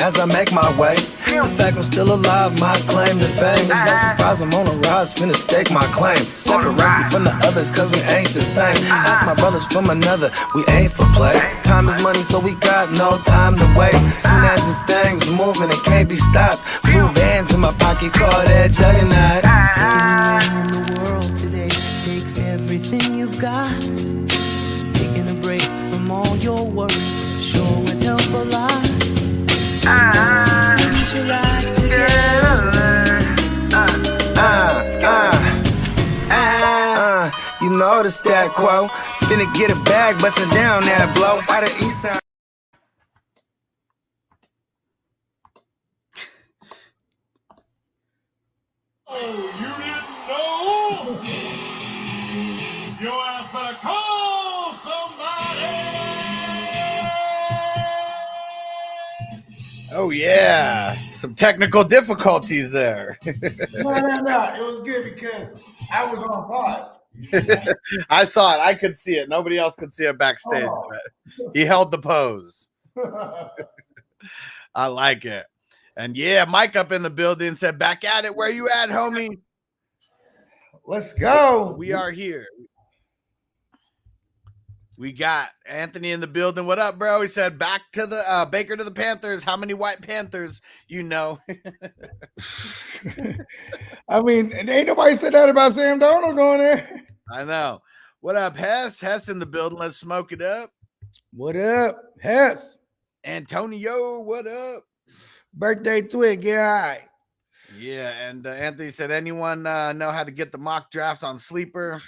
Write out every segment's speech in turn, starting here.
as I make my way. The fact I'm still alive, my claim to fame. It's no surprise I'm on a rise, finna stake my claim. Separate me from the others, cause we ain't the same. Ask my brothers from another, we ain't for play. Time is money, so we got no time to waste. Soon as this thing's moving, it can't be stopped. Blue bands in my pocket, call that juggernaut. In the world today takes everything you've got. Taking a break from all your work sure would help a lot. We should ride together. You know the stat quo. Finna get a bag, bustin' down that blow. Out of east side. Oh, you didn't know? Your ass better call somebody. Oh yeah, some technical difficulties there. No. It was good because I was on pause. I saw it. I could see it. Nobody else could see it backstage. Oh. But he held the pose. I like it. And yeah, Mike up in the building said, "Back at it. Where you at, homie? Let's go. We are here." We got Anthony in the building. What up, bro? He said, "Back to the Baker to the Panthers. How many white Panthers you know?" I mean, ain't nobody said that about Sam Darnold going there. I know. What up, Hess? Hess in the building. Let's smoke it up. What up, Hess? Antonio, what up? Birthday twig, yeah. Yeah, and Anthony said, anyone know how to get the mock drafts on Sleeper?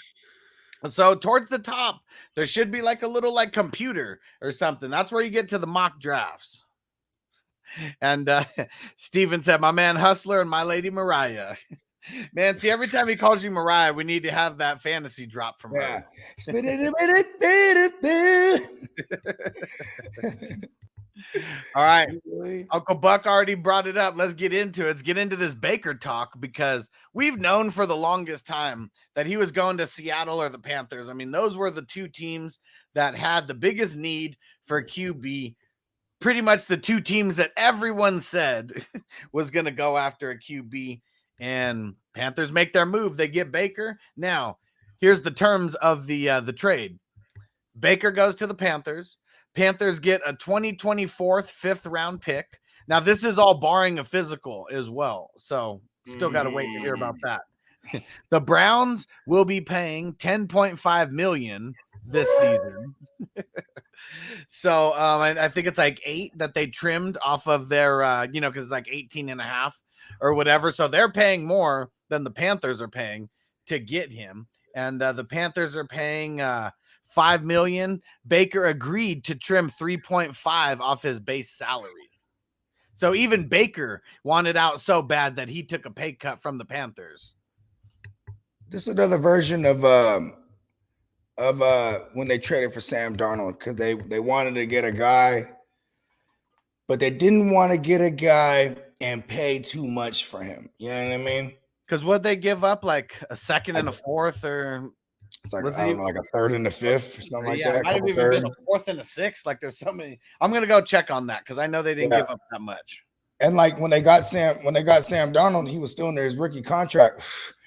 So towards the top, there should be like a little like computer or something. That's where you get to the mock drafts. And Steven said, my man Hustler and my lady Mariah. Man, see, every time he calls you Mariah, we need to have that fantasy drop from her. All right. Uncle Buck already brought it up. Let's get into it. Let's get into this Baker talk because we've known for the longest time that he was going to Seattle or the Panthers. I mean, those were the two teams that had the biggest need for QB. Pretty much the two teams that everyone said was going to go after a QB, and Panthers make their move. They get Baker. Now, here's the terms of the trade. Baker goes to the Panthers. Panthers get a 2024 fifth round pick. Now, this is all barring a physical as well. So still got to wait to hear about that. The Browns will be paying $10.5 million this season. So I think it's like 8 that they trimmed off of their, because it's like 18 and a half or whatever. So they're paying more than the Panthers are paying to get him. And the Panthers are paying $5 million. Baker agreed to trim 3.5 off his base salary. So even Baker wanted out so bad that he took a pay cut from the Panthers. This is another version of when they traded for Sam Darnold, because they wanted to get a guy, but they didn't want to get a guy and pay too much for him. You know what I mean? Because what they give up, like a second and a fourth, or it's like I don't know, like a third and a fifth or something like that. It might have even been a fourth and a sixth. Like there's so many. I'm gonna go check on that because I know they didn't give up that much. And like when they got Sam Darnold, he was still under his rookie contract.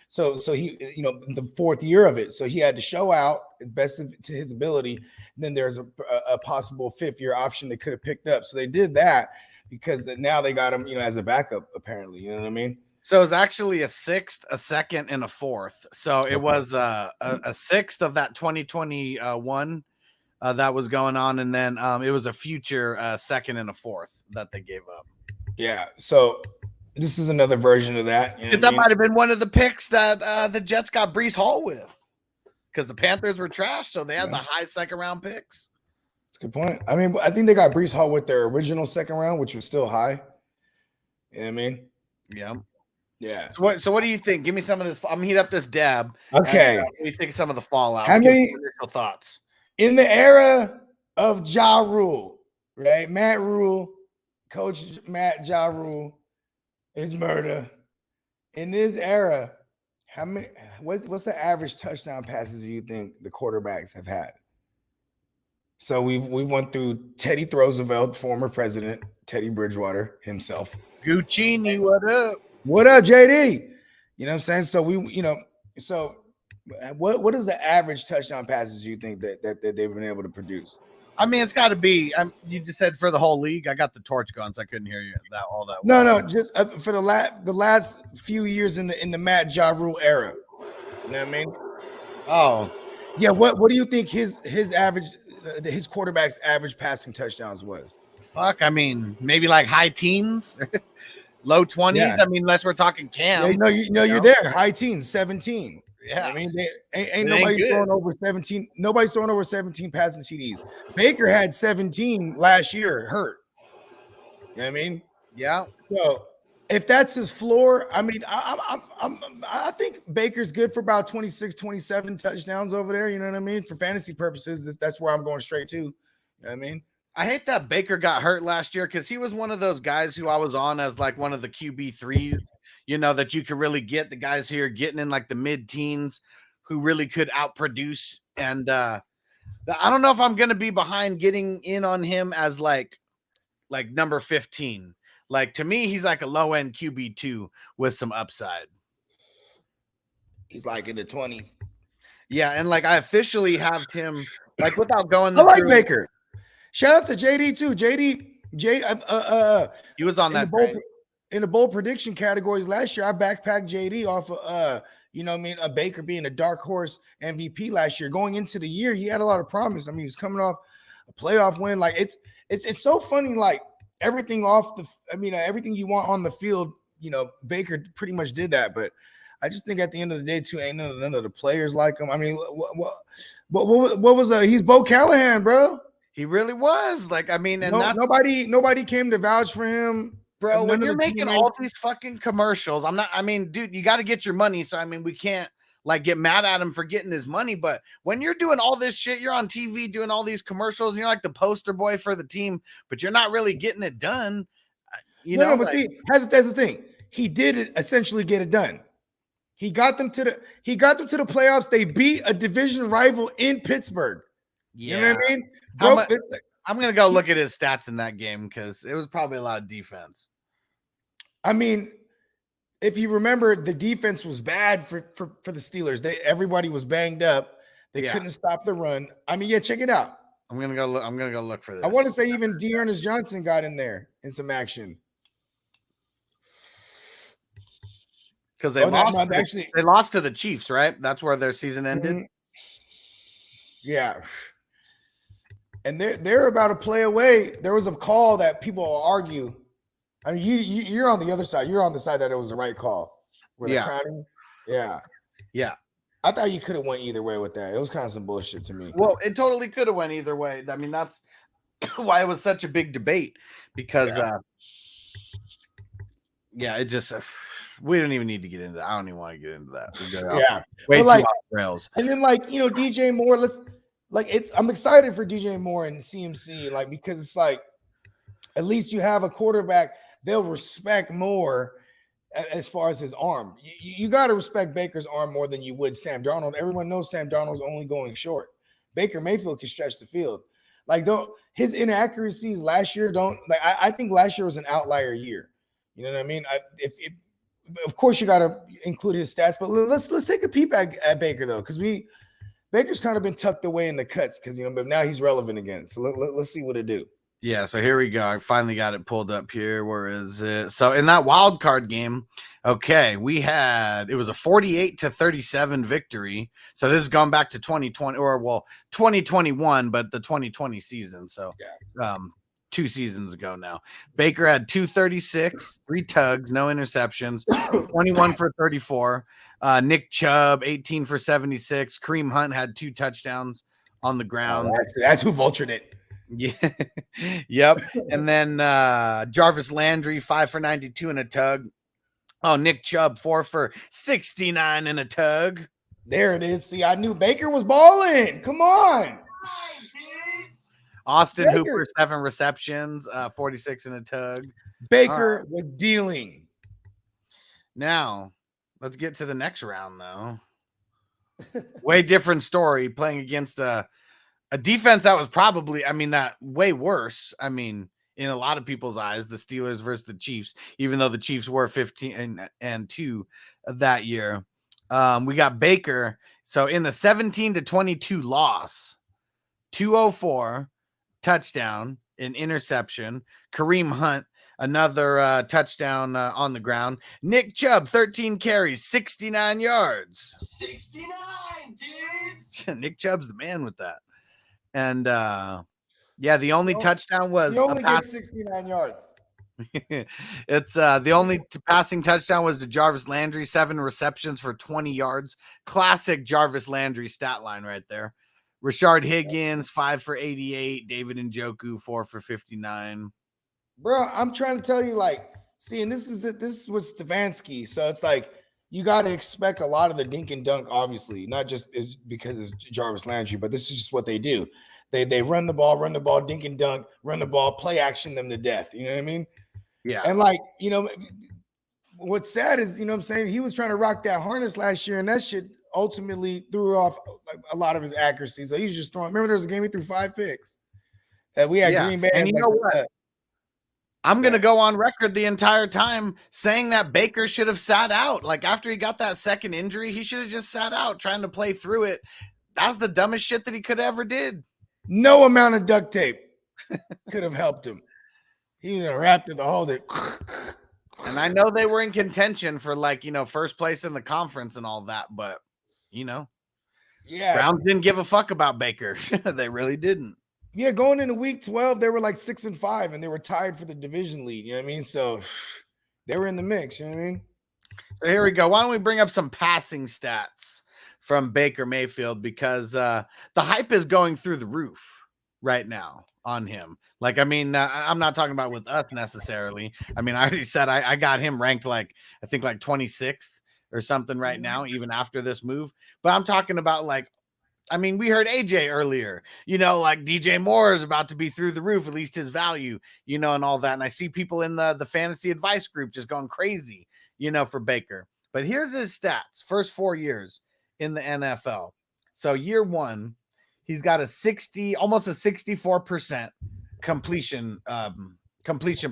So he, the fourth year of it. So he had to show out as best to his ability. And then there's a possible fifth year option they could have picked up. So they did that because now they got him, as a backup, apparently. You know what I mean? So it's actually a sixth, a second, and a fourth. So it was a sixth of that 2021 that was going on. And then it was a future second and a fourth that they gave up. Yeah. So this is another version of that. That might have been one of the picks that the Jets got Breece Hall with, because the Panthers were trashed, so they had the high second round picks. That's a good point. I mean, I think they got Breece Hall with their original second round, which was still high. You know what I mean? Yeah. Yeah. So what do you think? Give me some of this. I'm gonna heat up this dab. Okay. What do you think of some of the fallout? How many initial thoughts? In the era of Ja Rule, right? Matt Rule, Coach Matt Ja Rule. Is murder. In this era, what's the average touchdown passes you think the quarterbacks have had? So we went through Teddy Roosevelt, former president, Teddy Bridgewater himself. Guccini, what up? What up, JD? You know what I'm saying? So what is the average touchdown passes you think that they've been able to produce? I mean, it's got to be. You just said for the whole league. I got the torch going, so I couldn't hear you all that. No, just for the last few years in the Matt Ja Rule era. You know what I mean? Oh, yeah. What do you think his average, his quarterback's average passing touchdowns was? Fuck. I mean, maybe like high teens, low 20s. Yeah. I mean, unless we're talking Cam. Yeah, you're there. High teens, 17. Yeah, I mean, ain't nobody's throwing over 17. Nobody's throwing over 17 passing TDs. Baker had 17 last year, hurt. You know what I mean? Yeah. So if that's his floor, I mean, I think Baker's good for about 26, 27 touchdowns over there. You know what I mean? For fantasy purposes, that's where I'm going straight to. You know what I mean? I hate that Baker got hurt last year because he was one of those guys who I was on as like one of the QB3s. You know, that you could really get the guys here getting in like the mid-teens who really could outproduce. And I don't know if I'm going to be behind getting in on him as like number 15. Like, to me, he's like a low-end QB2 with some upside. He's like in the 20s. Yeah, and like I officially have him, like without going. I like Baker. Shout out to JD too. He was on that in the bold prediction categories last year. I backpacked JD off of you know what I mean, a Baker being a dark horse MVP last year. Going into the year, he had a lot of promise. I mean, he was coming off a playoff win. Like it's so funny. Like everything everything you want on the field, you know, Baker pretty much did that. But I just think at the end of the day, too, ain't none of the players like him. I mean, what was he's Bo Callahan, bro. He really was. Like, I mean, and nobody came to vouch for him. Bro, when you're making all these fucking commercials, dude, you got to get your money. So, I mean, we can't like get mad at him for getting his money. But when you're doing all this shit, you're on TV doing all these commercials and you're like the poster boy for the team, but you're not really getting it done. You know, but see, that's the thing. He did essentially get it done. He got them to the playoffs. They beat a division rival in Pittsburgh. Yeah. You know what I mean? I'm going to go look at his stats in that game because it was probably a lot of defense. I mean, if you remember, the defense was bad for the Steelers. Everybody was banged up. They couldn't stop the run. I mean, check it out. I'm going to go look for this. I want to say even Dearness Johnson got in there in some action. Because they lost to the Chiefs, right? That's where their season ended. Mm-hmm. Yeah. And they're about to play away. There was a call that people will argue. I mean, you're on the other side. You're on the side that it was the right call. Yeah. I thought you could have went either way with that. It was kind of some bullshit to me. Well, it totally could have went either way. I mean, that's why it was such a big debate because, it just we don't even need to get into that. I don't even want to get into that. Way too off rails. And then, like, you know, DJ Moore. I'm excited for DJ Moore and CMC, like, because it's like at least you have a quarterback they'll respect more as far as his arm. You got to respect Baker's arm more than you would Sam Darnold. Everyone knows Sam Darnold's only going short. Baker Mayfield can stretch the field. Like, his inaccuracies last year I think last year was an outlier year. You know what I mean? Of course you got to include his stats, but let's take a peep at Baker though, because Baker's kind of been tucked away in the cuts because, you know, but now he's relevant again. So let's see what it do. Yeah, so here we go. I finally got it pulled up here. Where is it? So in that wild card game, okay, it was a 48-37 victory. So this is going back to 2020 2021, but the 2020 season. So 2 seasons ago now. Baker had 236, 3 tugs, no interceptions, 21 for 34. Nick Chubb, 18 for 76. Kareem Hunt had 2 touchdowns on the ground. That's who vultured it. Yeah. Yep. And then Jarvis Landry, 5 for 92 and a tug. Oh, Nick Chubb, 4 for 69 and a tug. There it is. See, I knew Baker was balling. Come on. Austin Hooper, 7 receptions, 46 and a tug. Baker was dealing. Now, let's get to the next round, though. Way different story, playing against a A defense that was probably, I mean, that way worse. I mean, in a lot of people's eyes, the Steelers versus the Chiefs, even though the Chiefs were 15-2 that year. We got Baker. So in the 17-22 loss, 204 touchdown, an interception. Kareem Hunt, another touchdown on the ground. Nick Chubb, 13 carries, 69 yards. 69, dudes. Nick Chubb's the man with that. And yeah, the only touchdown was He only gets 69 yards. It's the only passing touchdown was to Jarvis Landry, 7 receptions for 20 yards. Classic Jarvis Landry stat line right there. Rashard Higgins, 5 for 88. David Njoku, 4 for 59. Bro, I'm trying to tell you, like, see, and this is with Stefanski, so it's like you got to expect a lot of the dink and dunk, obviously, not just because it's Jarvis Landry, but this is just what they do. They run the ball, dink and dunk, run the ball, play action them to death. You know what I mean? Yeah. And like, you know, what's sad is, you know what I'm saying? He was trying to rock that harness last year, and that shit ultimately threw off like a lot of his accuracy. So he's just throwing. Remember, there was a game he threw 5 picks. That we had Green Bay. And you know what? I'm going to go on record the entire time saying that Baker should have sat out. Like after he got that second injury, he should have just sat out trying to play through it. That's the dumbest shit that he could ever did. No amount of duct tape could have helped him. He was wrapped in the whole thing. And I know they were in contention for like, you know, first place in the conference and all that, but you know, yeah, Browns didn't give a fuck about Baker. They really didn't. Yeah, going into week 12, they were like 6-5 and they were tied for the division lead. You know what I mean? So they were in the mix. You know what I mean? So here we go. Why don't we bring up some passing stats from Baker Mayfield, because the hype is going through the roof right now on him. Like, I mean, I'm not talking about with us necessarily. I mean, I already said I got him ranked like, I think like 26th or something right now, even after this move. But I'm talking about like, I mean, we heard AJ earlier, you know, like DJ Moore is about to be through the roof, at least his value, you know, and all that. And I see people in the fantasy advice group just going crazy, you know, for Baker. But here's his stats, first 4 years in the NFL. So year 1, he's got almost a 64% completion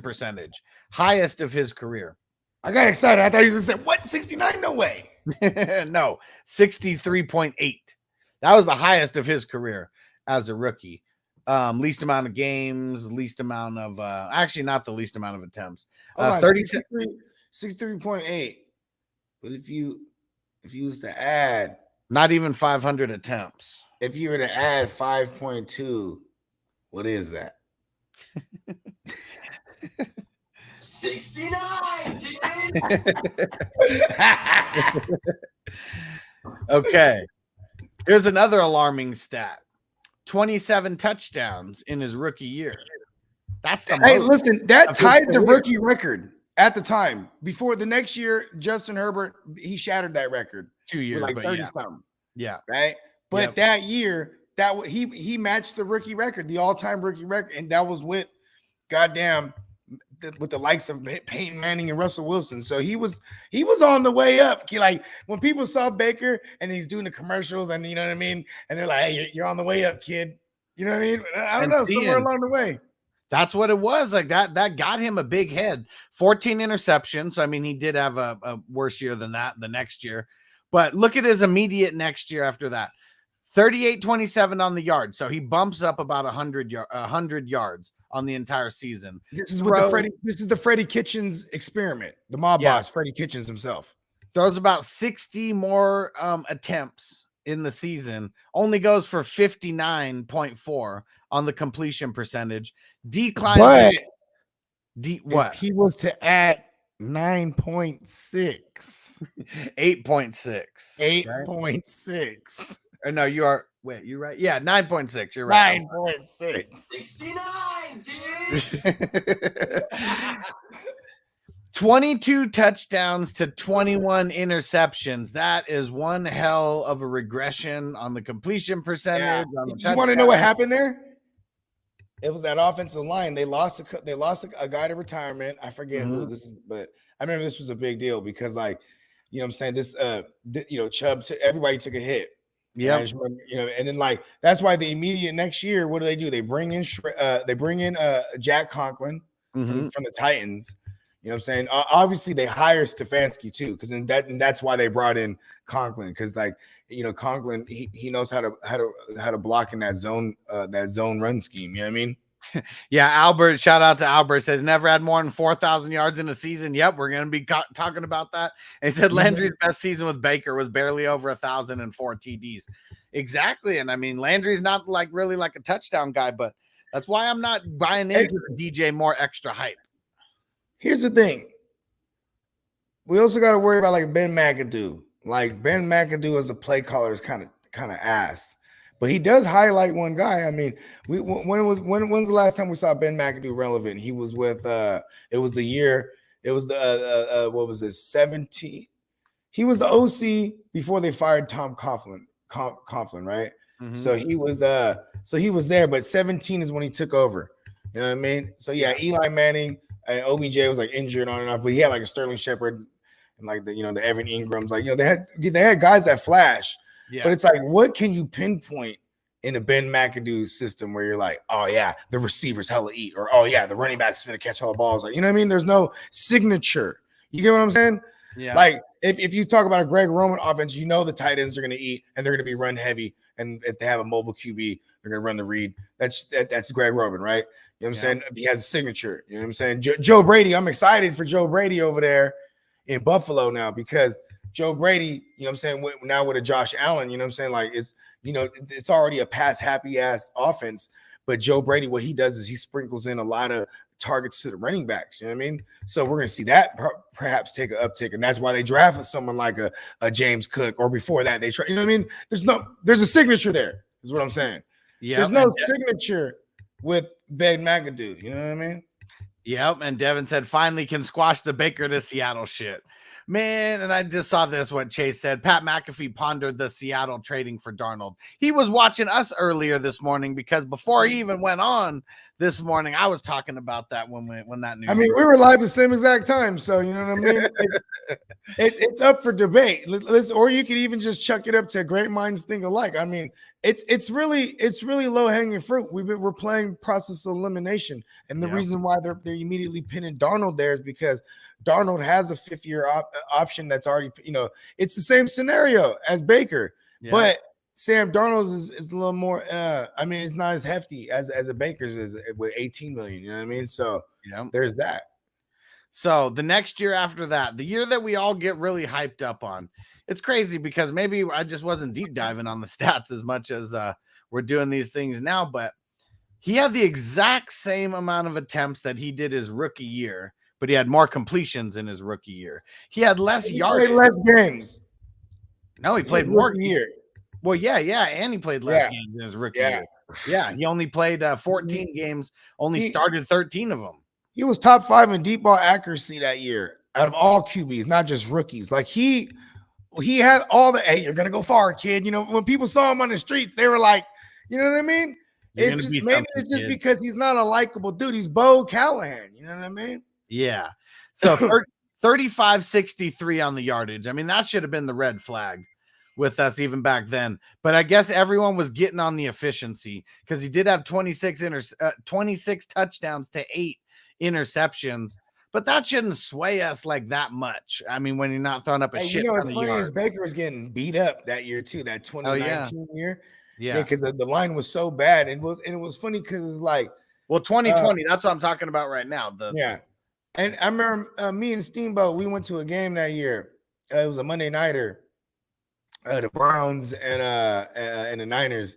percentage, highest of his career. I got excited. I thought you were going to say, what, 69? No way. No, 63.8. That was the highest of his career as a rookie. Least amount of games, least amount of actually not the least amount of attempts. 63.8. But if you was to add, not even 500 attempts. If you were to add 5.2, what is that? 69, dude. Okay. Here's another alarming stat. 27 touchdowns in his rookie year. That's the Hey, most listen, that tied the rookie record at the time. Before the next year, Justin Herbert, he shattered that record. 2 years, like 30 yeah. something. Yeah. Right. But that year, he matched the rookie record, the all-time rookie record, and that was with with the likes of Peyton Manning and Russell Wilson. So he was on the way up. Like when people saw Baker and he's doing the commercials, and you know what I mean, and they're like, "Hey, you're on the way up, kid." You know what I mean? I don't know, somewhere along the way. That's what it was. Like that got him a big head. 14 interceptions. I mean, he did have a worse year than that the next year. But look at his immediate next year after that. 38-27 on the yard. So he bumps up about 100 yards on the entire season. This is the Freddie Kitchens experiment. The mob boss, Freddie Kitchens himself. Throws about 60 more attempts in the season. Only goes for 59.4 on the completion percentage. Declines. But what? If he was to add 9.6. 8.6. 8.6. Or no, you're right. Yeah, 9.6. You're right. 9.6. 69, dude. 22 touchdowns to 21 interceptions. That is one hell of a regression on the completion percentage. Yeah. You want to know what happened there? It was that offensive line. They lost a guy to retirement. I forget who this is, but I remember this was a big deal because, like, you know what I'm saying? This, Chubb, everybody took a hit. And I Yep. just remember, and then like that's why the immediate next year, what do? They bring in Jack Conklin Mhm. from the Titans. You know what I'm saying? Obviously, they hire Stefanski too, because that's why they brought in Conklin, because like Conklin he knows how to block in that zone run scheme. You know what I mean? Yeah, Albert, shout out to Albert, says never had more than 4,000 yards in a season. Yep, we're going to be talking about that. And he said Landry's best season with Baker was barely over 1,004 TDs. Exactly. And I mean, Landry's not like really like a touchdown guy, but that's why I'm not buying into the DJ Moore extra hype. Here's the thing. We also got to worry about like Ben McAdoo. Like Ben McAdoo as a play caller is kind of ass. But he does highlight one guy. I mean, when's the last time we saw Ben McAdoo relevant? He was with it was the what was it, 17? He was the OC before they fired Tom Coughlin, right? Mm-hmm. So he was there, but 17 is when he took over. You know what I mean? So yeah, Eli Manning and OBJ was like injured on and off, but he had like a Sterling Shepard and like the Evan Ingrams, like they had guys that flash. Yeah. But it's like, what can you pinpoint in a Ben McAdoo system where you're like, oh yeah, the receivers hella eat, or oh yeah, the running back's gonna catch all the balls, like you know what I mean? There's no signature. You get what I'm saying? Yeah. Like if you talk about a Greg Roman offense, the tight ends are gonna eat and they're gonna be run heavy, and if they have a mobile QB, they're gonna run the read. That's Greg Roman, right? You know what I'm saying? He has a signature. You know what I'm saying? Joe Brady. I'm excited for Joe Brady over there in Buffalo now, because Joe Brady, you know what I'm saying, now with a Josh Allen, you know what I'm saying, like it's already a pass happy ass offense, but Joe Brady, what he does is he sprinkles in a lot of targets to the running backs, you know what I mean? So we're going to see that perhaps take an uptick, and that's why they drafted someone like a James Cook, or before that they try, you know what I mean? There's a signature there, is what I'm saying. Yeah, there's no signature with Ben McAdoo, you know what I mean? Yep, and Devin said finally can squash the Baker to Seattle shit. Man, and I just saw this, what Chase said. Pat McAfee pondered the Seattle trading for Darnold. He was watching us earlier this morning, because before he even went on this morning, I was talking about that when that news. I mean, we were live the same exact time, so you know what I mean? It's up for debate. Listen, or you could even just chuck it up to great minds think alike. I mean, it's really low hanging fruit. We're playing process of elimination, and the reason why they're immediately pinning Darnold there is because Darnold has a 5th-year option that's already, it's the same scenario as Baker, but Sam Darnold is a little more. I mean, it's not as hefty as a Baker's is with 18 million. You know what I mean? So there's that. So the next year after that, the year that we all get really hyped up on, it's crazy because maybe I just wasn't deep diving on the stats as much as we're doing these things now, but he had the exact same amount of attempts that he did his rookie year, but he had more completions in his rookie year. He had less yards. Played less games. No, he played more year. Well, yeah, and he played less games in his rookie year. Yeah, he only played 14 games, started 13 of them. He was top 5 in deep ball accuracy that year out of all QBs, not just rookies. Like he had all the, hey, you're gonna go far, kid. When people saw him on the streets, they were like, you know what I mean? It's just because he's not a likable dude. He's Bo Callahan. You know what I mean? Yeah. So 35-63 on the yardage. I mean, that should have been the red flag with us even back then. But I guess everyone was getting on the efficiency, because he did have 26 touchdowns to 8 interceptions. But that shouldn't sway us like that much. I mean, when you're not throwing up a shit ton of yards. Baker was getting beat up that year too, that 2019 year. Yeah, because the line was so bad. And it was funny because it's like, well, 2020, that's what I'm talking about right now. And I remember me and Steamboat, we went to a game that year. It was a Monday nighter, the Browns and the Niners.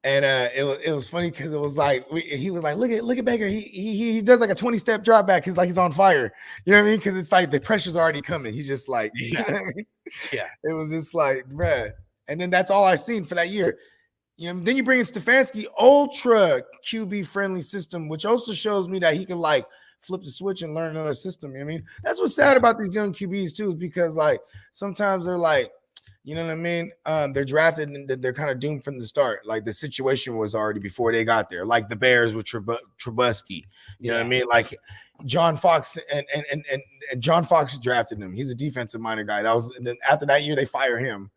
And it was funny because it was like he was like, look at Baker. He does like a 20-step drop back. He's like he's on fire. You know what I mean? Because it's like the pressure's already coming. He's just like, you know what I mean? Yeah. It was just like, bruh. And then that's all I seen for that year. Then you bring in Stefanski, ultra QB friendly system, which also shows me that he can like flip the switch and learn another system. You know what I mean? That's what's sad about these young QBs too, is because like sometimes they're like, you know what I mean? They're drafted and they're kind of doomed from the start. Like the situation was already before they got there. Like the Bears with Trubisky. You know what I mean? Like John Fox and John Fox drafted him. He's a defensive minded guy. And then after that year, they fire him.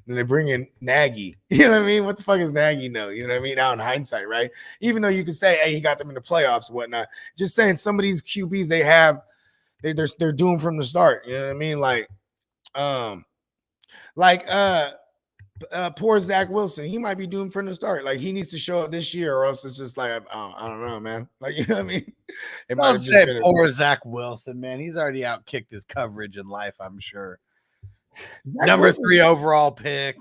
Then they bring in Nagy. You know what I mean? What the fuck is Nagy know? You know what I mean? Now in hindsight, right? Even though you could say, hey, he got them in the playoffs and whatnot. Just saying some of these QBs they have, they're doomed from the start. You know what I mean? Poor Zach Wilson. He might be doomed from the start. Like he needs to show up this year, or else it's just like I don't know, man. Like you know what I mean? It might Don't have just say been poor Zach Wilson, man. He's already outkicked his coverage in life, I'm sure. Zach Number Wilson- 3 overall pick,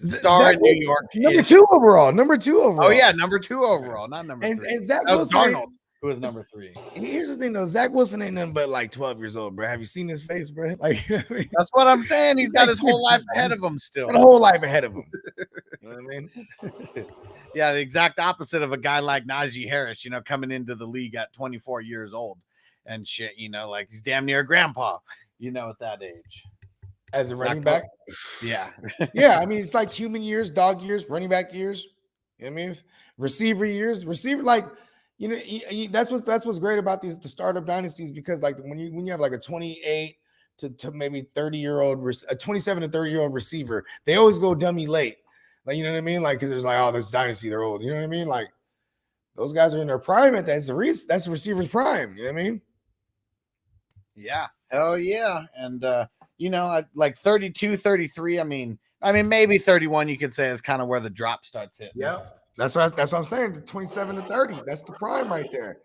star Zach in New Wilson, York. number kid. 2 overall. Number 2 overall. Oh yeah, number 2 overall, not number 3. And Zach That was Wilson. Darnold, who was number 3. And here's the thing, though. Zach Wilson ain't nothing but like 12 years old, bro. Have you seen his face, bro? Like, you know what I mean? That's what I'm saying. He's got his whole life ahead of him still. Got a whole life ahead of him. You know what I mean? Yeah, the exact opposite of a guy like Najee Harris, you know, coming into the league at 24 years old and shit, you know, like he's damn near grandpa, you know, at that age. As a running back? Yeah. Yeah, I mean, it's like human years, dog years, running back years. You know what I mean? Receiver years, like, you know, that's what's great about the startup dynasties, because like when you have like a 28 to maybe 30-year-old, a 27 to 30-year-old receiver, they always go dummy late. Like, you know what I mean? Like, because there's like, oh, there's dynasty, they're old. You know what I mean? Like, those guys are in their prime at that's the receiver's prime. You know what I mean? Yeah. Hell yeah. And you know, like 32, 33, I mean maybe 31 you could say is kind of where the drop starts hitting. Yeah. That's what I'm saying. The 27 to 30. That's the prime right there.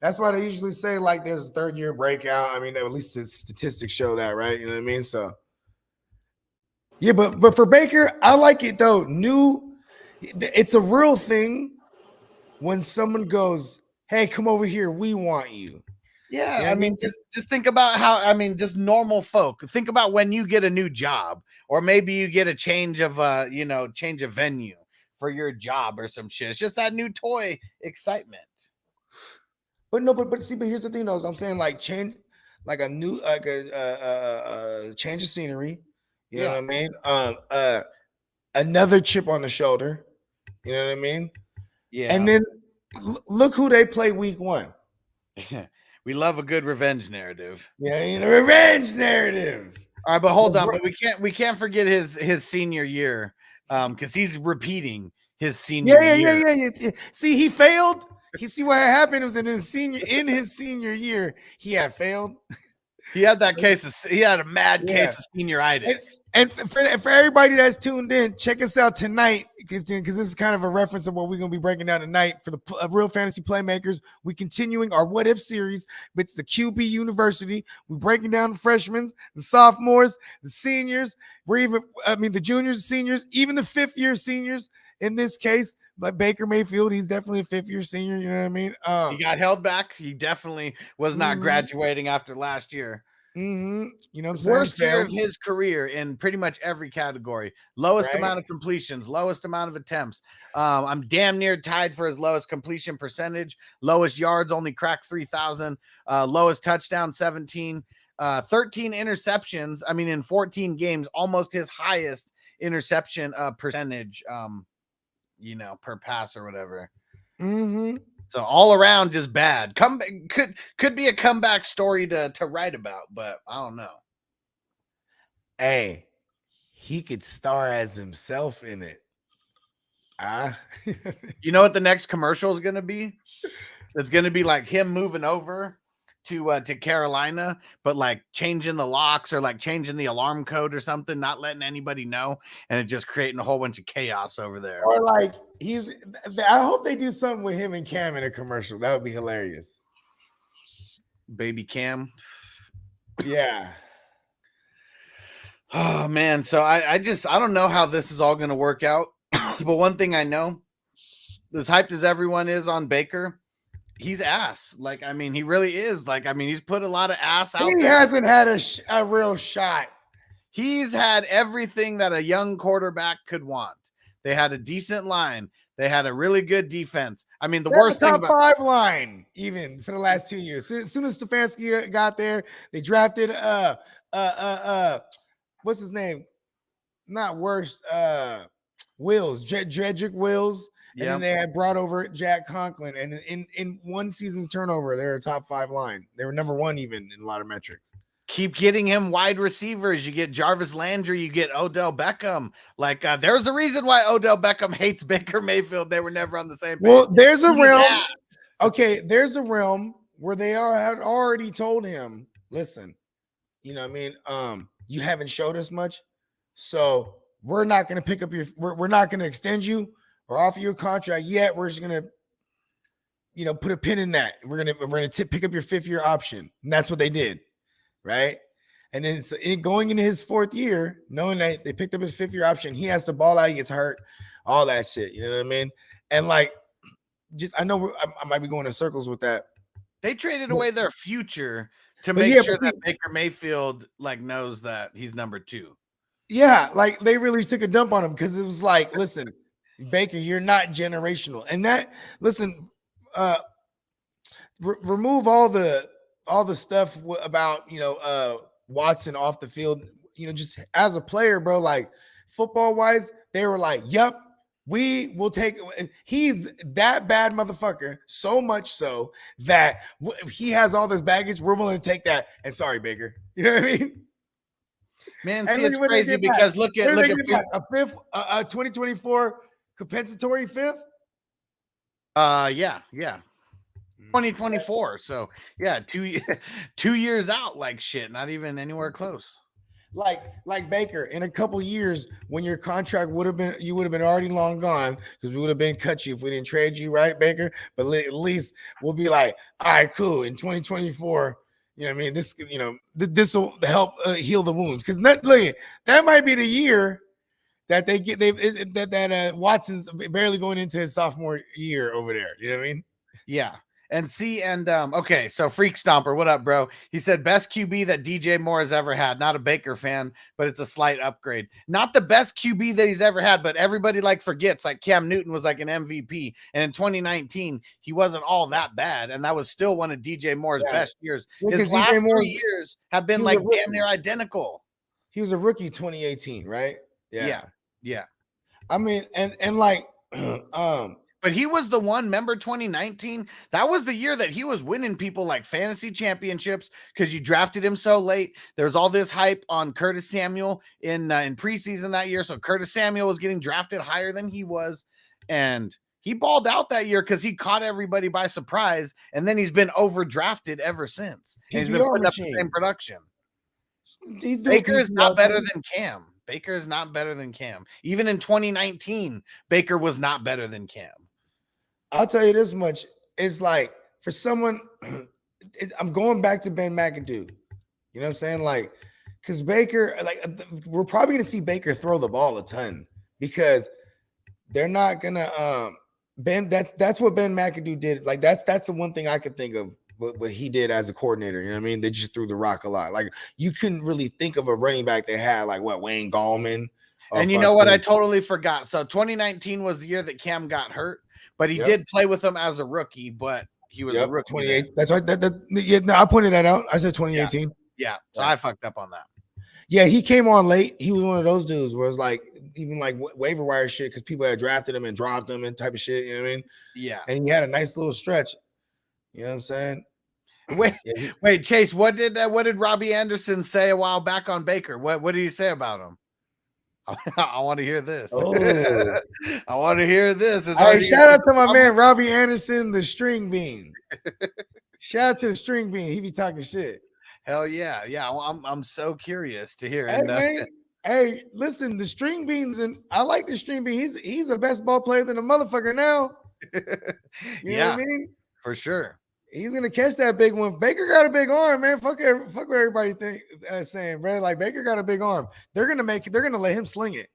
That's why they usually say like there's a third year breakout. I mean, at least the statistics show that, right? You know what I mean? So yeah, but for Baker, I like it though. It's a real thing when someone goes, hey, come over here, we want you. Yeah, Yeah, I mean, just think about how, I mean, just normal folk. Think about when you get a new job, or maybe you get a change of change of venue for your job or some shit. It's just that new toy excitement. But here's the thing though. I'm saying like change, like a new, like a change of scenery. You know what I mean? Another chip on the shoulder. You know what I mean? Yeah. And then look who they play week 1. We love a good revenge narrative. Yeah, you know, revenge narrative. All right, but hold on, but we can't forget his senior year, because he's repeating his senior year. Yeah. See, he failed. You see what happened was in his senior year, he had failed. He had that case he had a mad case of senioritis. And for everybody that's tuned in, check us out tonight, because this is kind of a reference of what we're going to be breaking down tonight for the Real Fantasy Playmakers. We're continuing our What If series with the QB University. We're breaking down the freshmen, the sophomores, the seniors. The juniors, seniors, even the 5th-year seniors in this case. But Baker Mayfield, he's definitely a 5th-year senior. You know what I mean? He got held back. He definitely was not graduating after last year. You know what I'm saying? Worst year of his career in pretty much every category. Lowest amount of completions, lowest amount of attempts. I'm damn near tied for his lowest completion percentage. Lowest yards, only cracked 3,000. Lowest touchdown, 17. 13 interceptions. I mean, in 14 games, almost his highest interception percentage. Per pass or whatever. So all around just bad. Could be a comeback story to write about, but I don't know. Hey, he could star as himself in it. You know what the next commercial is gonna be? It's gonna be like him moving over to Carolina, but like changing the locks or like changing the alarm code or something, not letting anybody know, and it just creating a whole bunch of chaos over there. Or like I hope they do something with him and Cam in a commercial. That would be hilarious. Baby Cam. Yeah. Oh man. So I don't know how this is all gonna work out. But one thing I know, as hyped as everyone is on Baker, he's ass. Like, I mean, he really is. Like, I mean, he's put a lot of ass out there. He hasn't had a real shot. He's had everything that a young quarterback could want. They had a decent line. They had a really good defense. I mean, the worst thing about top 5 line, even for the last 2 years. As soon as Stefanski got there, they drafted what's his name? Not worse. Wills, Jedrick Wills. And then they had brought over Jack Conklin. And in one season's turnover, they're a top 5 line. They were number 1 even in a lot of metrics. keep getting him wide receivers. You get Jarvis Landry, you get Odell Beckham. Like there's a reason why Odell Beckham hates Baker Mayfield. They were never on the same page. Well, there's a Who did realm. that? Okay, there's a realm where they had already told him, listen, you know what I mean? You haven't showed us much, so we're not going to pick up we're not going to extend you or offer you a contract yet. We're just going to, you know, put a pin in that. We're going to pick up your 5th-year option. And that's what they did, right? And then going into his 4th year, knowing that they picked up his 5th-year option, he has to ball out, he gets hurt, all that shit. You know what I mean? And like, I know I might be going in circles with that. They traded away their future to make sure that Baker Mayfield like knows that he's number 2. Yeah, like they really took a dump on him because it was like, listen, Baker, you're not generational. And that, listen, remove all the stuff about, you know, Watson off the field. You know, just as a player, bro, like football wise, they were like, yep, we will take. He's that bad motherfucker, so much so that he has all this baggage. We're willing to take that. And sorry, Baker. You know what I mean? Man, see, it's crazy because look at a 2024 compensatory 5th. Yeah. 2024. So yeah, 2 years out, like shit, not even anywhere close. Like Baker, in a couple years, when your contract would have been already long gone because we would have been cut you if we didn't trade you, right, Baker? But at least we'll be like, all right, cool. In 2024, you know what I mean? This, you know, this will help heal the wounds because that might be the year that Watson's barely going into his sophomore year over there. You know what I mean? Yeah. And okay, so Freak Stomper, what up, bro? He said best QB that DJ Moore has ever had. Not a Baker fan, but it's a slight upgrade. Not the best QB that he's ever had, but everybody like forgets like Cam Newton was like an MVP, and in 2019 he wasn't all that bad, and that was still one of DJ Moore's best years. His last 3 years have been like damn near identical. He was a rookie 2018, right? Yeah. I mean, and like but he was the one, remember 2019? That was the year that he was winning people like fantasy championships because you drafted him so late. There's all this hype on Curtis Samuel in preseason that year. So Curtis Samuel was getting drafted higher than he was. And he balled out that year because he caught everybody by surprise. And then he's been overdrafted ever since. And he's been putting up the same production. Baker is not better than Cam. Baker is not better than Cam. Even in 2019, Baker was not better than Cam. I'll tell you this much. It's like for someone, I'm going back to Ben McAdoo. You know what I'm saying? Like, because Baker, like, we're probably going to see Baker throw the ball a ton because they're not going to, that's what Ben McAdoo did. Like, that's the one thing I could think of what he did as a coordinator. You know what I mean? They just threw the rock a lot. Like, you couldn't really think of a running back they had, like, Wayne Gallman. And you know what? I totally forgot. So 2019 was the year that Cam got hurt. But he did play with them as a rookie, but he was a rookie. 28. That's right. I pointed that out. I said 2018. Yeah. So I fucked up on that. Yeah, he came on late. He was one of those dudes where it's like even like waiver wire shit because people had drafted him and dropped him and type of shit. You know what I mean? Yeah. And he had a nice little stretch. You know what I'm saying? Wait, Chase. What did Robbie Anderson say a while back on Baker? What did he say about him? I want to hear this. Oh. I want to hear this. All right, shout out to my man Robbie Anderson, the string bean. Shout out to the string bean. He be talking shit. Hell yeah, yeah. I'm so curious to hear. Hey, man. Hey, listen, the string beans, and I like the string bean. He's a best ball player than a motherfucker now. You know what I mean? For sure. He's gonna catch that big one. Baker got a big arm, man. Fuck what everybody think saying, bro. Like Baker got a big arm. They're gonna let him sling it.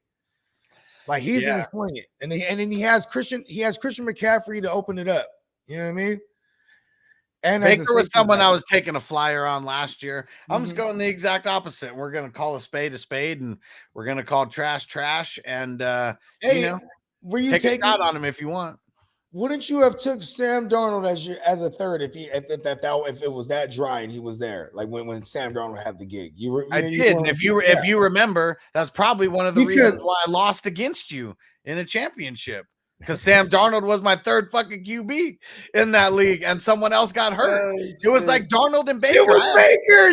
Like he's gonna sling it, and then he has Christian McCaffrey to open it up. You know what I mean? And Baker was someone I was taking a flyer on last year. I'm just going the exact opposite. We're gonna call a spade, and we're gonna call trash, and were you take a shot on him if you want? Wouldn't you have took Sam Darnold as a third if it was that dry and he was there, like when Sam Darnold had the gig? I did. And if you remember, that's probably one of the reasons why I lost against you in a championship because Sam Darnold was my third fucking QB in that league, and someone else got hurt. It was like Darnold and Baker. It was Baker.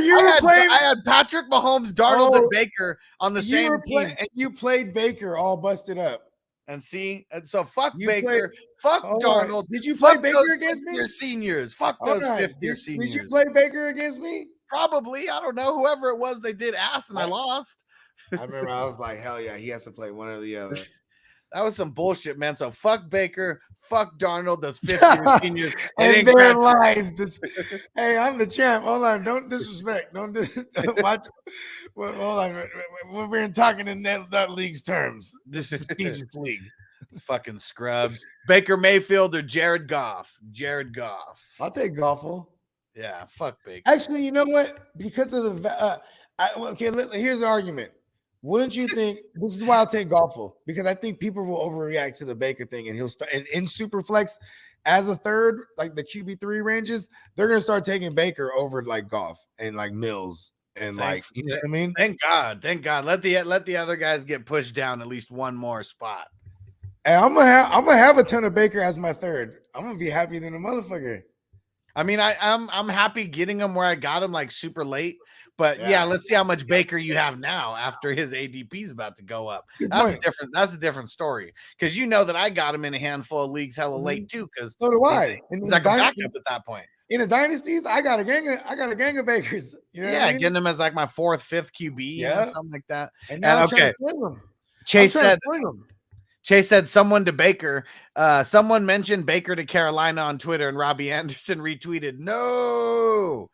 I had Patrick Mahomes, Darnold, and Baker on the same team. And you played Baker all busted up. And so fuck You Baker, fuck Darnold. Did you play fuck Baker those against me? Fifth-year seniors. Fuck those fifth-year seniors. Did you play Baker against me? Probably. I don't know. Whoever it was, they did ass, and I lost. I remember I was like, hell yeah, he has to play one or the other. That was some bullshit, man. So fuck Baker, fuck Darnold, those fifth-year seniors. And there lies. Hey, I'm the champ. Hold on, don't disrespect. Don't watch. Hold on, we're talking in that league's terms. This prestigious league. It's fucking scrubs. Baker Mayfield or Jared Goff? Jared Goff. I'll take Goffle. Yeah, fuck Baker. Actually, you know what? Because of the here's the argument. Wouldn't you think this is why I'll take Goffle? Because I think people will overreact to the Baker thing, and he'll start and in Superflex as a third, like the QB3 ranges, they're gonna start taking Baker over like Goff and like Mills and you know what I mean? Thank God. Let the other guys get pushed down at least one more spot. And I'm gonna have a ton of Baker as my third. I'm gonna be happier than a motherfucker. I mean, I'm happy getting him where I got him like super late. But yeah, let's see how much Baker you have now after his ADP is about to go up. That's a different story. Because you know that I got him in a handful of leagues hella late too. Because so do I. He's like a backup at that point. In the dynasties, I got a gang of Bakers. You know what I mean? Getting him as like my fourth, fifth QB, something like that. And now I'm trying to fling him. Chase said someone to Baker. Someone mentioned Baker to Carolina on Twitter, and Robbie Anderson retweeted, "No."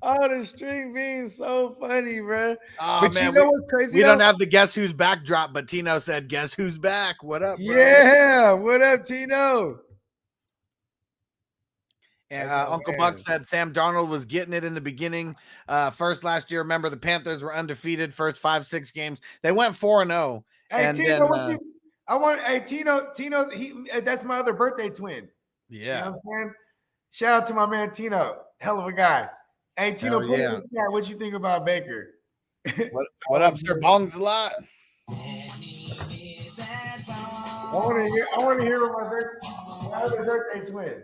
Oh, the stream being so funny, bro. Oh, but man, you know what's crazy? We don't have the guess who's backdrop, but Tino said, "Guess who's back?" What up, bro? Yeah, what up, Tino? And Uncle Buck said Sam Darnold was getting it in the beginning. First last year, remember the Panthers were undefeated first 5-6 games. They went 4-0. Hey, and Tino, then, Tino, that's my other birthday twin. Yeah. You know what I'm saying? Shout out to my man Tino. Hell of a guy. Hey, Tino, what you think about Baker? What up, Sir Bongs a lot? I want to hear what my other birthday twin.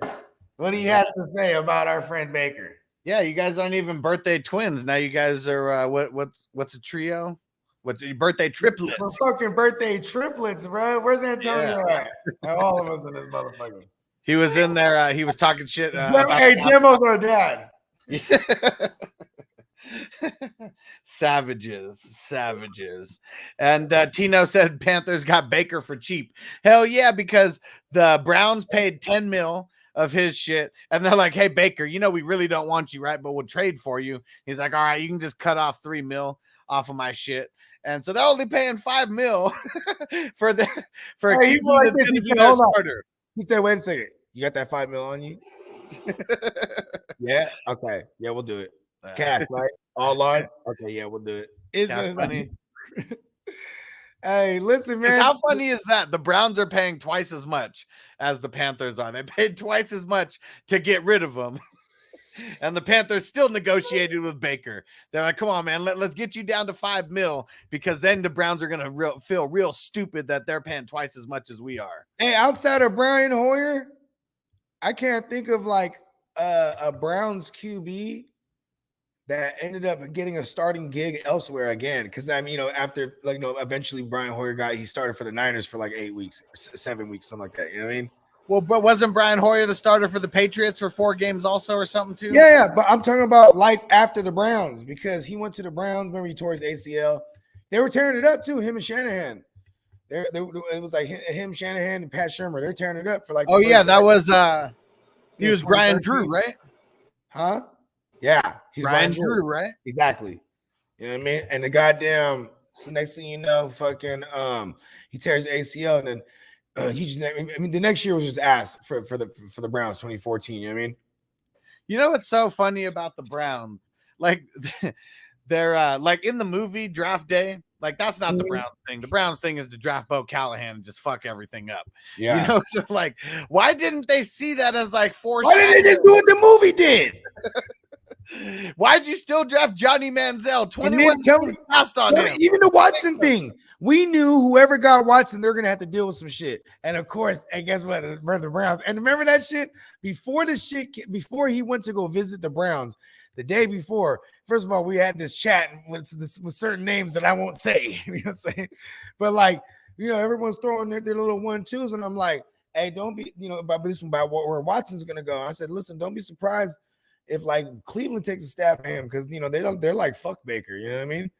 What he has to say about our friend Baker. Yeah, you guys aren't even birthday twins. Now you guys are what's a trio? What's your birthday triplets? We're fucking birthday triplets, bro. Where's Antonio at? All of us in this motherfucker. He was in there. He was talking shit. Jimbo's our dad. Savages. And Tino said Panthers got Baker for cheap. Hell yeah, because the Browns paid $10 million of his shit, and they're like, "Hey Baker, you know we really don't want you, right? But we'll trade for you." He's like, "All right, you can just cut off $3 million off of my shit." And so they're only paying $5 million for a QB that's going to be their starter. He said, "Wait a second, you got that $5 million on you?" Yeah. Okay. Yeah, we'll do it. Cash, right? All line. Okay. Yeah, we'll do it. It's funny. Hey, listen, man. How funny is that? The Browns are paying twice as much as the Panthers are. They paid twice as much to get rid of them. And the Panthers still negotiated with Baker. They're like, "Come on, man, let's get you down to $5 million, because then the Browns are going to feel real stupid that they're paying twice as much as we are." Hey, outside of Brian Hoyer, I can't think of like a Browns QB that ended up getting a starting gig elsewhere again. Because I mean, after eventually Brian Hoyer he started for the Niners for like 8 weeks, 7 weeks, something like that. You know what I mean? Well, but wasn't Brian Hoyer the starter for the Patriots for 4 games also or something too? Yeah, but I'm talking about life after the Browns, because he went to the Browns. Remember, he tore his ACL. They were tearing it up too, him and Shanahan. It was like him, Shanahan, and Pat Shurmur. They're tearing it up for like. Oh yeah, that was he was Brian Drew, right? Huh? Yeah, he's Brian Drew, right? Exactly. You know what I mean? And the goddamn. So next thing you know, fucking he tears ACL, and then. The next year was just ass for the Browns, 2014. You know what I mean? You know what's so funny about the Browns? Like they're like in the movie Draft Day. Like that's not the Browns thing. The Browns thing is to draft Bo Callahan and just fuck everything up. Yeah. So like, why didn't they see that as like Why didn't they just do what the movie did? Why'd you still draft Johnny Manziel? 21 passed on him. Even the Watson thing. We knew whoever got Watson, they're gonna have to deal with some shit. And of course, and guess what? The Browns. And remember that shit before he went to go visit the Browns the day before. First of all, we had this chat with certain names that I won't say. You know what I'm saying? But like, everyone's throwing their little 1-2s, and I'm like, hey, don't be, about where Watson's gonna go. And I said, listen, don't be surprised if like Cleveland takes a stab at him, because they're like fuck Baker. You know what I mean?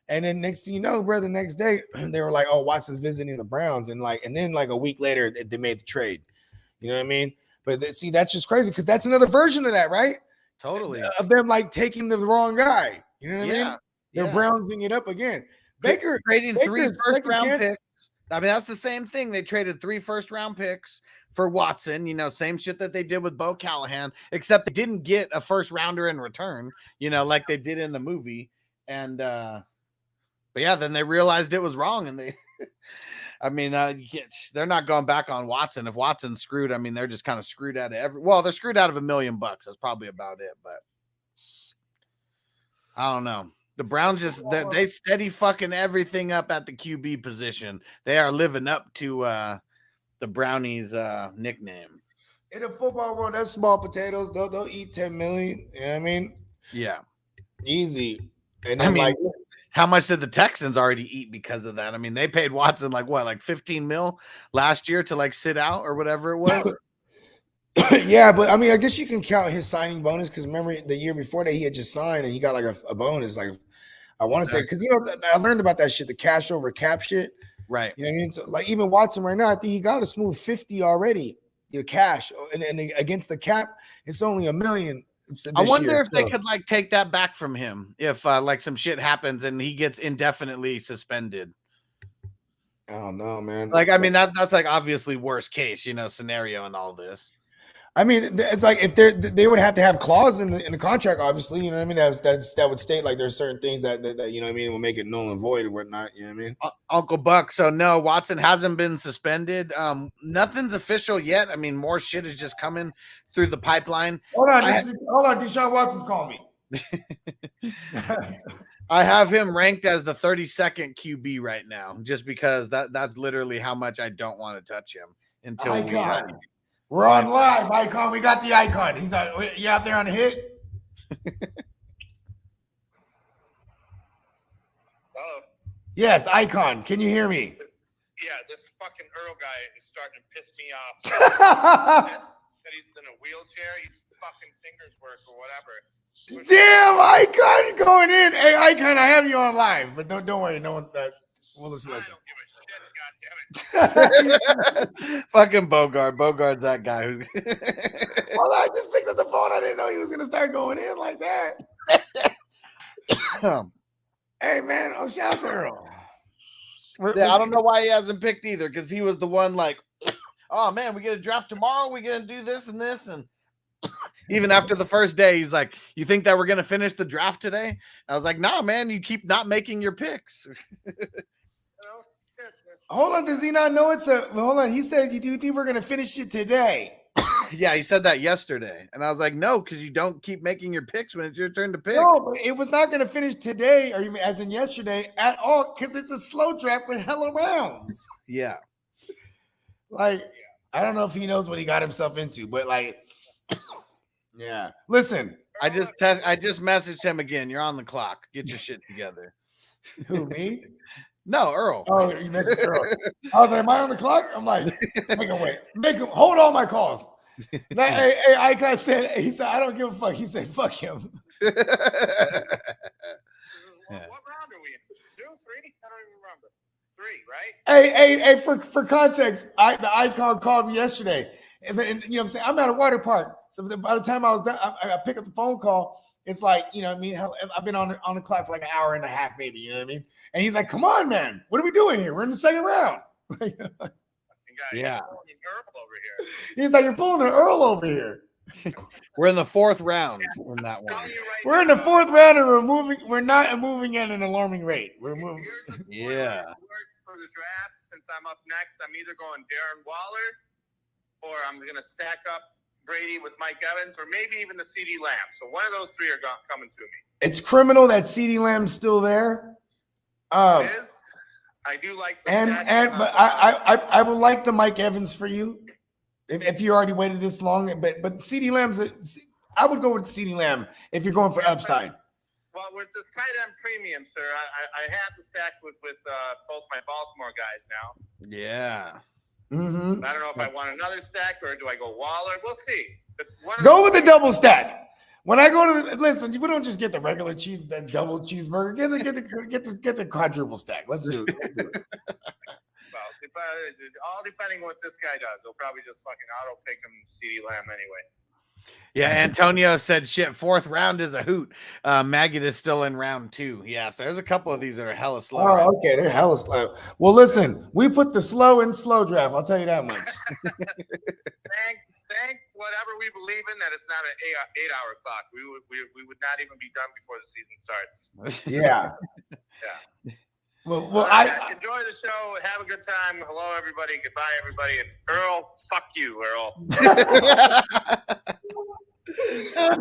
And then next thing you know, bro, the next day they were like, "Oh, Watson's visiting the Browns," and then like a week later they made the trade. You know what I mean? But see, that's just crazy, because that's another version of that, right? Totally. Of them like taking the wrong guy. You know what I mean? They're Yeah. Brownsing it up again. Baker trading 3 first-round picks. I mean, that's the same thing. They traded 3 first-round picks for Watson. Same shit that they did with Bo Callahan, except they didn't get a first rounder in return. Like they did in the movie. And but yeah, then they realized it was wrong, and they, I mean, they're not going back on Watson. If Watson's screwed, I mean, they're just kind of screwed out of they're screwed out of $1 million. That's probably about it. But I don't know. The Browns they steady fucking everything up at the QB position. They are living up to the Brownies nickname. In the football world, that's small potatoes. They'll eat 10 million. You know what I mean? Yeah, easy. And I mean, how much did the Texans already eat because of that? I mean, they paid Watson like 15 mil last year to like sit out or whatever it was. Yeah, but I mean, I guess you can count his signing bonus, because remember the year before that he had just signed and he got like a bonus. Like, I want to say, because I learned about that shit, the cash over cap shit. Right. You know what I mean? So like even Watson right now, I think he got a smooth 50 already. Cash, and against the cap, it's only $1 million. I wonder if they could like take that back from him if like some shit happens and he gets indefinitely suspended. I don't know, man. Like, I mean, that's like obviously worst case, scenario in all this. I mean, it's like if they would have to have clause in the contract, obviously. You know what I mean? That would state like there's certain things that you know what I mean will make it null and void or whatnot. You know what I mean? Uncle Buck. So no, Watson hasn't been suspended. Nothing's official yet. I mean, more shit is just coming through the pipeline. Hold on, Deshaun Watson's calling me. I have him ranked as the 32nd QB right now, just because that's literally how much I don't want to touch him until we're on live, Icon. We got the Icon. He's you out there on the hit? Hello. Yes, Icon. Can you hear me? Yeah, this fucking Earl guy is starting to piss me off. That he's in a wheelchair. He's fucking fingers work or whatever. Damn, Icon going in. Hey, Icon, I have you on live, but don't worry. No one we'll listen. I don't give a shit. Goddammit. Fucking Bogard. Bogard's that guy who. Well, I just picked up the phone. I didn't know he was gonna start going in like that. Hey man, shout out to Earl. Yeah, I don't know why he hasn't picked either, because he was the one like, oh man, we get a draft tomorrow. We're gonna do this and this, and even after the first day, he's like, you think that we're gonna finish the draft today? I was like, nah, man, you keep not making your picks. Hold on, does he not know hold on? He said, do you think we're gonna finish it today? Yeah, he said that yesterday, and I was like, no, because you don't keep making your picks when it's your turn to pick. No, but it was not gonna finish today, or you mean as in yesterday at all, because it's a slow draft with hella rounds. Yeah, like I don't know if he knows what he got himself into, but like, yeah. Listen, I just messaged him again. You're on the clock. Get your shit together. Who, me? No, Earl. Oh, you messaged Earl. I was like, am I on the clock? I'm like, make him wait. Make him hold all my calls. Hey, Icon said, he said, I don't give a fuck. He said, fuck him. What round are we in? 2, 3? I don't even remember. 3, right? Hey, for context, the Icon called me yesterday. And then, you know what I'm saying? I'm at a water park. So by the time I was done, I pick up the phone call. It's like, you know what I mean? Hell, I've been on the clock for like an hour and a half, maybe. You know what I mean? And he's like, come on, man. What are we doing here? We're in the second round. Yeah. He's like, you're pulling an Earl over here. We're in the 4th round in that one. We're in the 4th round and we're not moving at an alarming rate. We're moving. Yeah. For the draft, since I'm up next, I'm either going Darren Waller or I'm going to stack up Brady with Mike Evans or maybe even the CeeDee Lamb. So one of those 3 are coming to me. It's criminal that CeeDee Lamb's still there. It is? I do like the but I would like the Mike Evans for you if you already waited this long. But CeeDee Lamb's I would go with CeeDee Lamb if you're going for upside. Well, with this tight end premium, sir, I have to stack with both my Baltimore guys now. Yeah. Mm-hmm. I don't know if I want another stack or do I go Waller. We'll see. Go with the double stack. When I go to listen, we don't just get the regular cheese, the double cheeseburger. Get the quadruple stack. Let's do it. Well, all depending on what this guy does, he'll probably just fucking auto pick him CeeDee Lamb anyway. Yeah, Antonio said, shit, 4th round is a hoot. Maggot is still in round 2. Yeah, so there's a couple of these that are hella slow. Oh, okay, they're hella slow. Well, listen, we put the slow in slow draft. I'll tell you that much. Thank whatever we believe in that it's not an 8-hour clock. We would not even be done before the season starts. Yeah. Yeah. Well, I enjoy the show. Have a good time. Hello, everybody. Goodbye, everybody. And Earl, fuck you, Earl.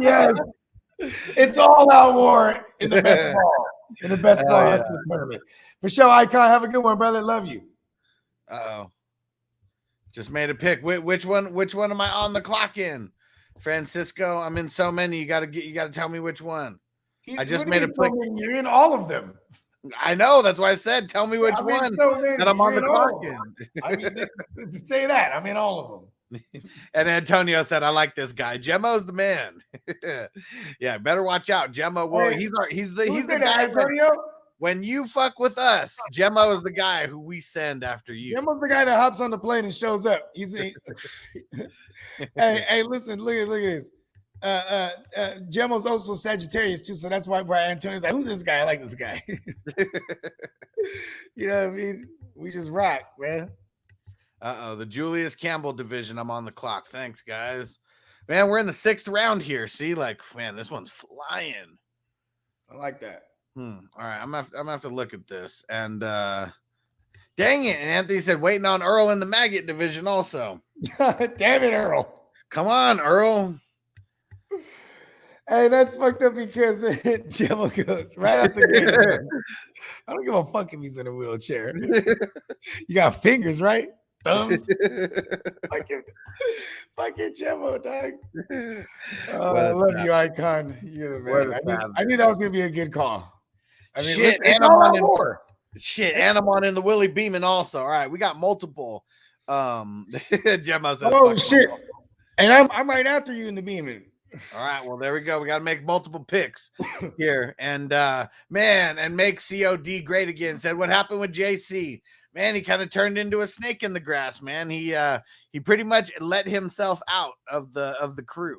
Yes, it's all out war in the best ball. In the best ball hustle tournament. For sure, Icon. Have a good one, brother. Love you. Uh-oh. Just made a pick. Which one am I on the clock in? Francisco, I'm in so many. You gotta tell me which one. I just made a pick. You're in all of them. I know. That's why I said, tell me which one that I'm on the clock in. I mean, to say that, I'm in all of them. And Antonio said, I like this guy. Gemmo's the man. Yeah, better watch out. Gemmo, well, Hey, he's the guy. Antonio? When you fuck with us, Gemmo is the guy who we send after you. Gemmo's the guy that hops on the plane and shows up. Hey, listen, look at this. Gemmo's also Sagittarius too, so that's why Antonio's like, who's this guy? I like this guy. You know what I mean? We just rock, man. The Julius Campbell division. I'm on the clock. Thanks, guys. Man, we're in the 6th round here. See, like, man, this one's flying. I like that. All right, I'm gonna have to look at this. And dang it, and Anthony said waiting on Earl in the Maggot division also. Damn it, Earl. Come on, Earl. Hey, that's fucked up because Gemma goes right after the game. I don't give a fuck if he's in a wheelchair. You got fingers, right? Thumbs. Fucking Gemma, dog. I love you, Icon. You're the man. I knew that was gonna be a good call. I mean, shit, and I'm on in the Willie Beeman also. All right, we got multiple. Gemma says, oh shit, and I'm right after you in the Beeman. All right, well, there we go. We got to make multiple picks here. And man, and make COD great again. Said, what happened with JC? Man, he kind of turned into a snake in the grass, man. He pretty much let himself out of the crew.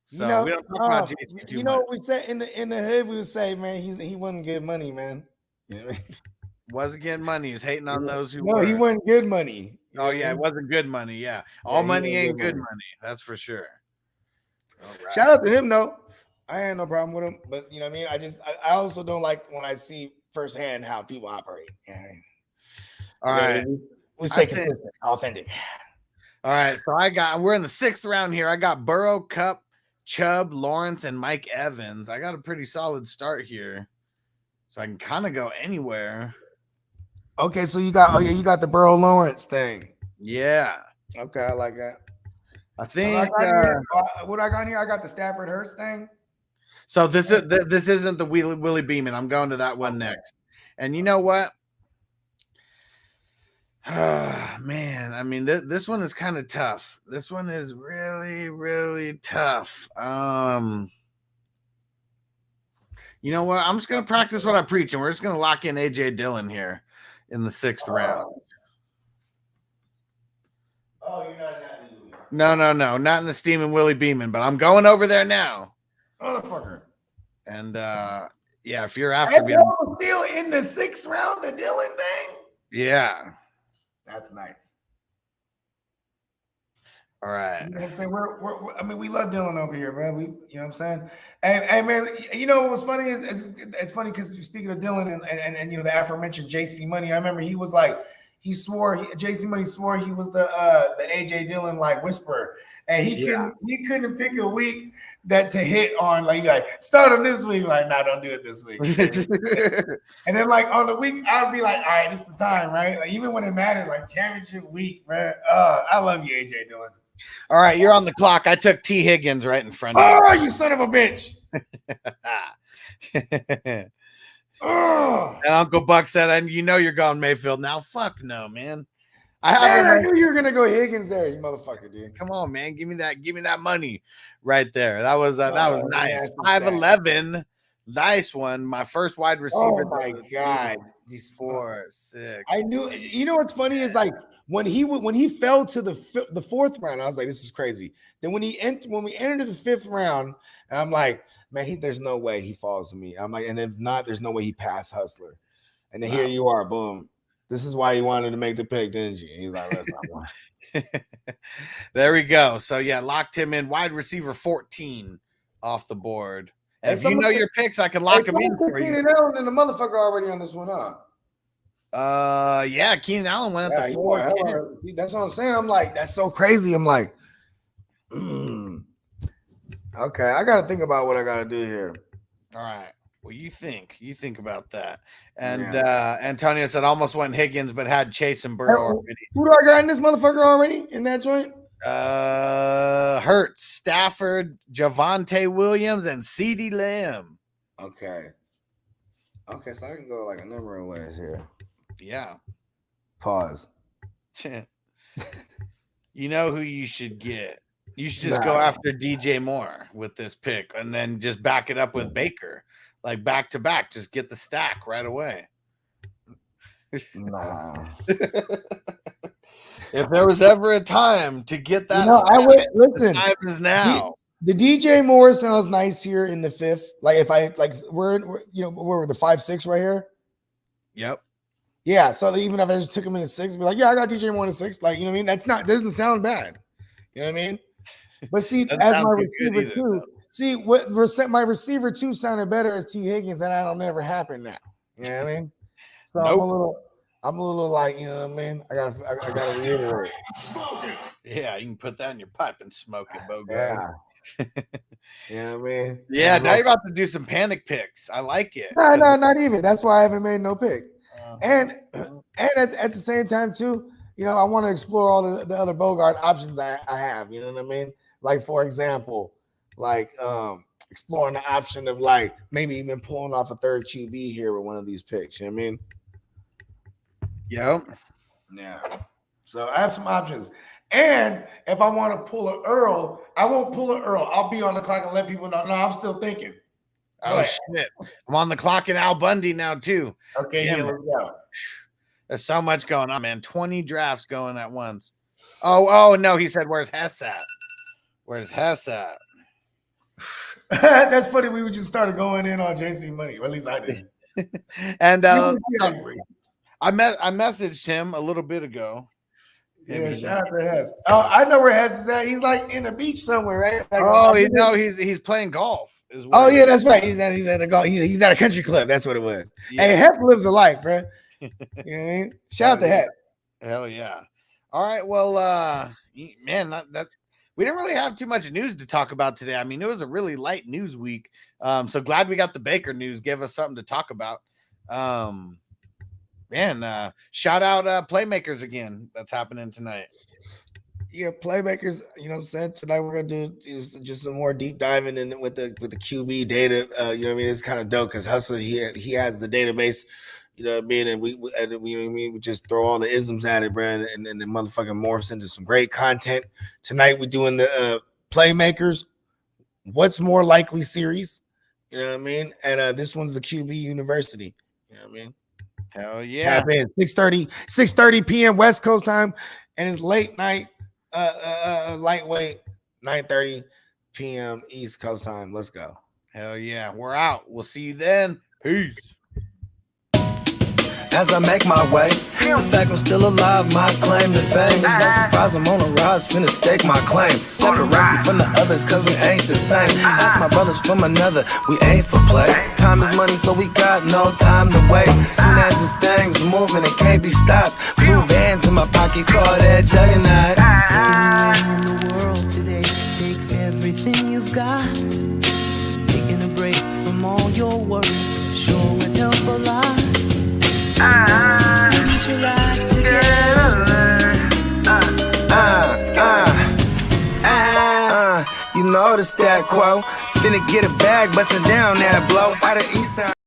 So we don't talk about JC too much. What we said in the hood, we would say, man, he wasn't good money, man. You know what I mean? Wasn't getting money. He's hating on those who No, he wasn't good money. Oh, yeah, it wasn't good money. Yeah. All money ain't good money. That's for sure. Right. Shout out to him though. I had no problem with him, but you know what I mean. I also don't like when I see firsthand how people operate. All right, we stay consistent, authentic. All right, so we're in the 6th round here. I got Burrow, Cup, Chubb, Lawrence, and Mike Evans. I got a pretty solid start here, so I can kind of go anywhere. Okay, so you got the Burrow Lawrence thing. Yeah. Okay, I like that. I think what I got here, I got the Stafford Hurts thing. So this isn't the Willie Beeman. I'm going to that one next. And you know what? Man, I mean this one is kind of tough. This one is really, really tough. You know what? I'm just gonna practice what I preach, and we're just gonna lock in AJ Dillon here in the 6th round. Oh, you're not. No, not in the Steaming Willie Beeman, but I'm going over there now. Motherfucker. And yeah, if you're after me, still in the 6th round, the Dillon thing. Yeah, that's nice. All right. You know what I'm saying? We love Dillon over here, man. You know what I'm saying? And man, you know what's funny is it's funny because speaking of Dillon and you know the aforementioned JC Money, I remember he was like. JC Money swore he was the AJ Dillon like whisperer. and he couldn't pick a week that to hit on. Like, start on this week. Like, nah, don't do it this week. And then like on the weeks, I'd be like, all right, it's the time, right? Like even when it mattered, like championship week, man. I love you, AJ Dillon. All right, you're on the clock. I took T. Higgins right in front of you. Oh, you son of a bitch. And Uncle Buck said, and you know you're going Mayfield. Now, fuck no, man. I knew you were gonna go Higgins there, you motherfucker, dude. Come on, man. Give me that money right there. That was nice. 5'11", nice one. My first wide receiver. Oh my god, these 4, 6. I knew. You know what's funny is like when he fell to the fourth round, I was like, this is crazy. Then when we entered the fifth round, and I'm like, man, there's no way he falls to me. I'm like, and if not, there's no way he passed Hustler. And then here you are, boom. This is why you wanted to make the pick, didn't you? He's like, let's not one. There we go. So yeah, locked him in. Wide receiver 14 off the board. And if you know your picks, I can lock him in for you. Keenan Allen and the motherfucker already on this one, huh? Yeah, Keenan Allen went at the 4. That's what I'm saying. I'm like, that's so crazy. I'm like, okay, I got to think about what I got to do here. All right. Well, you think about that. And Antonio said almost went Higgins, but had Chase and Burrow already. Who do I got in this motherfucker already in that joint? Hurts, Stafford, Javonte Williams, and CeeDee Lamb. Okay, so I can go like a number of ways here. Yeah. Pause. You know who you should get. You should just go after DJ Moore with this pick and then just back it up with Baker. Like back to back. Just get the stack right away. Nah. If there was ever a time to get that, I would listen. The time is now. The DJ Moore sounds nice here in the fifth. Like if I like we're the 5-6 right here. Yep. Yeah. So even if I just took him in the 6, be like, yeah, I got DJ Moore in the 6. Like, you know what I mean? Doesn't sound bad. You know what I mean? But see, as my receiver too. See what my receiver 2 sounded better as T. Higgins, and that'll never happen now. You know what I mean? So nope. I'm a little like, you know what I mean? I gotta reiterate. Yeah, you can put that in your pipe and smoke it, Bogard. Yeah. You know what I mean? Yeah, now you're about to do some panic picks. I like it. No, not even. That's why I haven't made no pick. And at the same time, too, you know, I want to explore all the other Bogard options I have. You know what I mean? Like, for example, like exploring the option of like maybe even pulling off a third QB here with one of these picks. You know what I mean? Yep. Yeah. So I have some options. And if I want to pull an Earl, I won't pull an Earl. I'll be on the clock and let people know. No, I'm still thinking. Oh, shit. I'm on the clock in Al Bundy now, too. Okay, here we go. There's so much going on, man. 20 drafts going at once. Oh, no. He said, where's Hess at? Where's Hess at? That's funny. We just started going in on JC Money, or at least I did. And I messaged him a little bit ago. Yeah, shout out to Hess. Oh, I know where Hess is at. He's like in the beach somewhere, right? Like, he's playing golf. Oh yeah, that's right. He's at a golf. He's at a country club. That's what it was. Yeah. Hey, Hess lives a life, bro. You know what I mean? Shout out to Hess. Hell yeah. All right. Well, man, that we didn't really have too much news to talk about today. I mean, it was a really light news week. So glad we got the Baker news. Give us something to talk about. Man, shout out Playmakers again. That's happening tonight. Yeah, Playmakers, you know what I'm saying? Tonight we're gonna do just some more deep diving in with the QB data. You know what I mean? It's kind of dope because Hustler he has the database, you know what I mean, and we we just throw all the isms at it, bro, and the motherfucking morphs into some great content. Tonight we're doing the Playmakers, What's More Likely series. You know what I mean? And this one's the QB University. You know what I mean? Hell yeah. Tap in 6:30 p.m. West Coast time, and it's late night, lightweight, 9:30 p.m. East Coast time. Let's go. Hell yeah. We're out. We'll see you then. Peace. As I make my way, the fact I'm still alive, my claim to fame. It's no surprise I'm on a rise, finna stake my claim. Separate me from the others, cause we ain't the same. Ask my brothers from another, we ain't for play. Time is money, so we got no time to waste. Soon as this thing's moving, it can't be stopped. Blue bands in my pocket, call that juggernaut. In the world today stat quo. Finna get a bag, bustin' down that blow. Out of East Side.